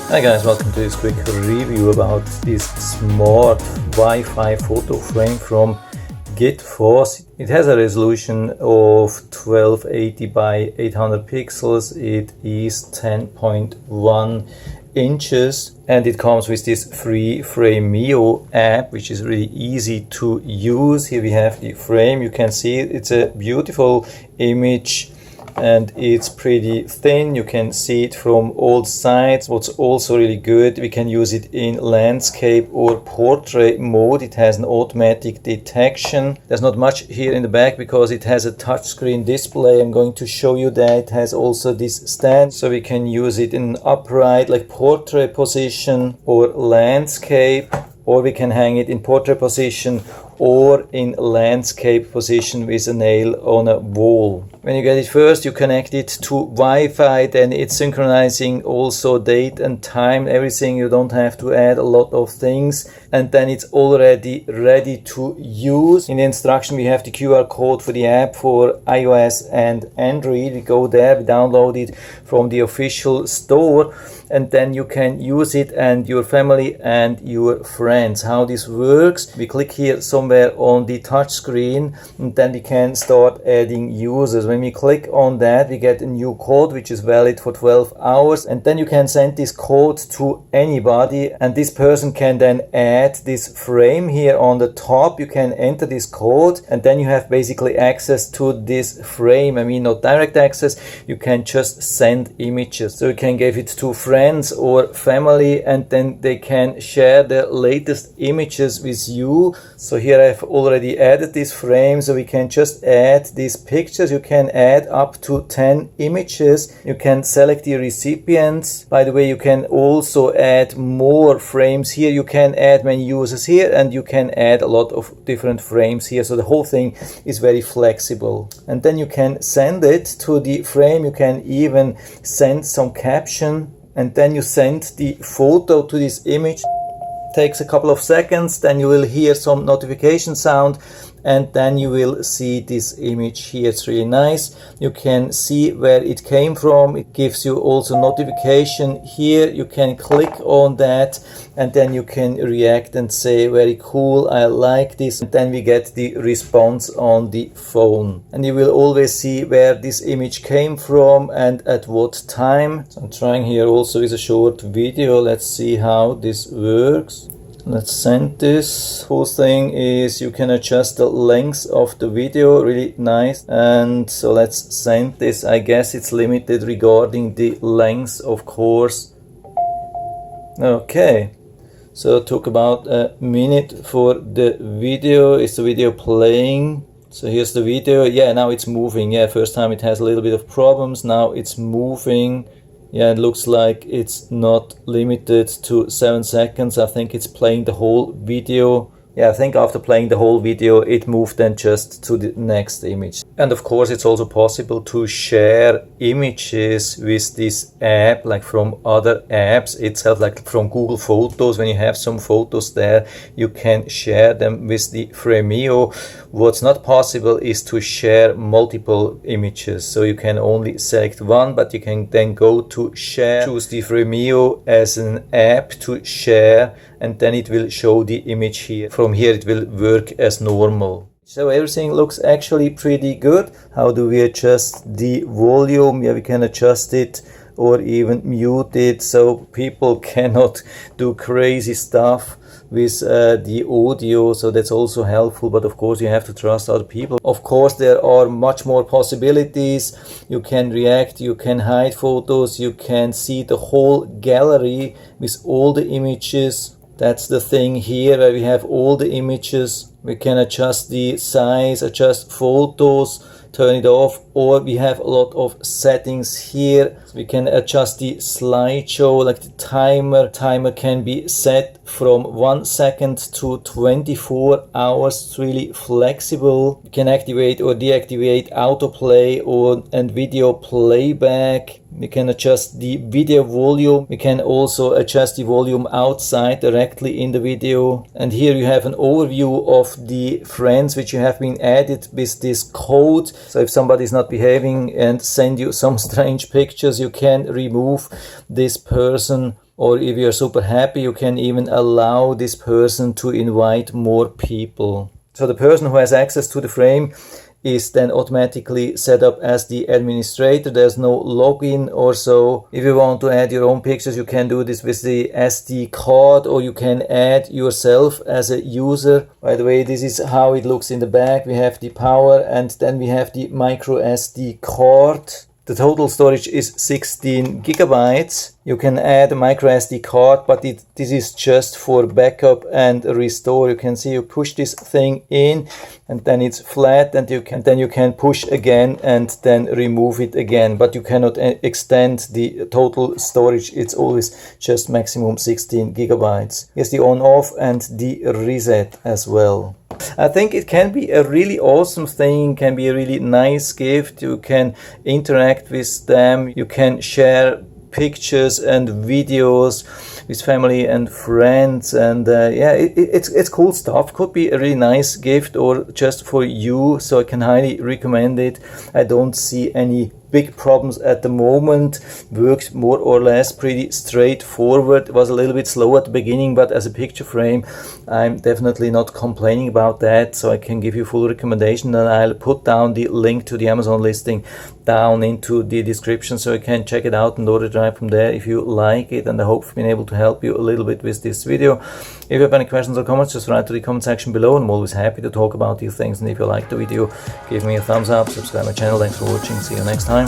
Hi guys, welcome to this quick review about this smart Wi-Fi photo frame from Gitfos. It has a resolution of 1280 by 800 pixels. It is 10.1 inches and it comes with this free Frameo app, which is really easy to use. Here we have the frame. You can see it's a beautiful image and it's pretty thin. You can see it from all sides. What's also really good, we can use it in landscape or portrait mode. It has an automatic detection. There's not much here in the back because it has a touchscreen display. I'm going to show you that it has also this stand, so we can use it in upright like portrait position or landscape, or we can hang it in portrait position or in landscape position with a nail on a wall. When you get it first, you connect it to Wi-Fi, then it's synchronizing also date and time, everything. You don't have to add a lot of things, and then it's already ready to use. In the instruction we have the QR code for the app for iOS and Android. We go there, we download it from the official store, and then you can use it and your family and your friends. How this works, we click here somewhere on the touch screen and then we can start adding users. When we click on that, we get a new code which is valid for 12 hours, and then you can send this code to anybody, and this person can then add this frame here on the top. You can enter this code and then you have basically access to this frame. I mean, not direct access, you can just send images. So you can give it to friends or family and then they can share the latest images with you. So here I've already added this frame, so we can just add these pictures. You can add up to 10 images. You can select the recipients. By the way, you can also add more frames here. You can add many users here and you can add a lot of different frames here. So the whole thing is very flexible. And then you can send it to the frame. You can even send some caption, and then you send the photo to this image. Takes a couple of seconds, then you will hear some notification sound, and then you will see this image here. It's really nice. You can see where it came from. It gives you also notification here. You can click on that and then you can react and say, very cool, I like this, and then we get the response on the phone, and you will always see where this image came from and at what time. So I'm trying here also with a short video. Let's see how this works. Let's send this. Whole thing is you can adjust the length of the video, really nice. And so let's send this. I guess it's limited regarding the length, of course. Okay, so it took about a minute for the video. Is the video playing? So here's the video. Yeah, now it's moving. Yeah, first time it has a little bit of problems. Now it's moving. Yeah, it looks like it's not limited to 7 seconds. I think it's playing the whole video. Yeah, I think after playing the whole video, it moved then just to the next image. And of course, it's also possible to share images with this app, like from other apps itself, like from Google Photos. When you have some photos there, you can share them with the Frameo. What's not possible is to share multiple images. So you can only select one, but you can then go to share, choose the Frameo as an app to share, and then it will show the image here. From here it will work as normal. So everything looks actually pretty good. How do we adjust the volume? Yeah, we can adjust it or even mute it so people cannot do crazy stuff with the audio, so that's also helpful. But of course you have to trust other people. Of course there are much more possibilities. You can react, you can hide photos, you can see the whole gallery with all the images. That's the thing here where we have all the images. We can adjust the size, adjust photos, turn it off, or we have a lot of settings here. So we can adjust the slideshow, like the timer can be set from 1 second to 24 hours. It's really flexible. You can activate or deactivate autoplay and video playback. We can adjust the video volume. We can also adjust the volume outside directly in the video. And here you have an overview of the friends which you have been added with this code. So if somebody is not behaving and send you some strange pictures, you can remove this person Or if you're super happy, you can even allow this person to invite more people. So the person who has access to the frame is then automatically set up as the administrator. There's no login or so. If you want to add your own pictures, you can do this with the SD card, or you can add yourself as a user. By the way, this is how it looks in the back. We have the power, and then we have the micro SD card. The total storage is 16 gigabytes. You can add a micro SD card, but this is just for backup and restore. You can see you push this thing in, and then it's flat, and then you can push again and then remove it again. But you cannot extend the total storage. It's always just maximum 16 gigabytes. Here's the on-off and the reset as well. I think it can be a really awesome thing, can be a really nice gift. You can interact with them, you can share pictures and videos with family and friends, and yeah, it's cool stuff. Could be a really nice gift or just for you, so I can highly recommend it. I don't see any big problems at the moment. Works more or less pretty straightforward. It was a little bit slow at the beginning, but as a picture frame, I'm definitely not complaining about that, so I can give you full recommendation, and I'll put down the link to the Amazon listing down into the description, so you can check it out and order it right from there if you like it. And I hope I've been able to help you a little bit with this video. If you have any questions or comments, just write to the comment section below, and I'm always happy to talk about these things. And if you like the video, give me a thumbs up, subscribe my channel. Thanks for watching, see you next time.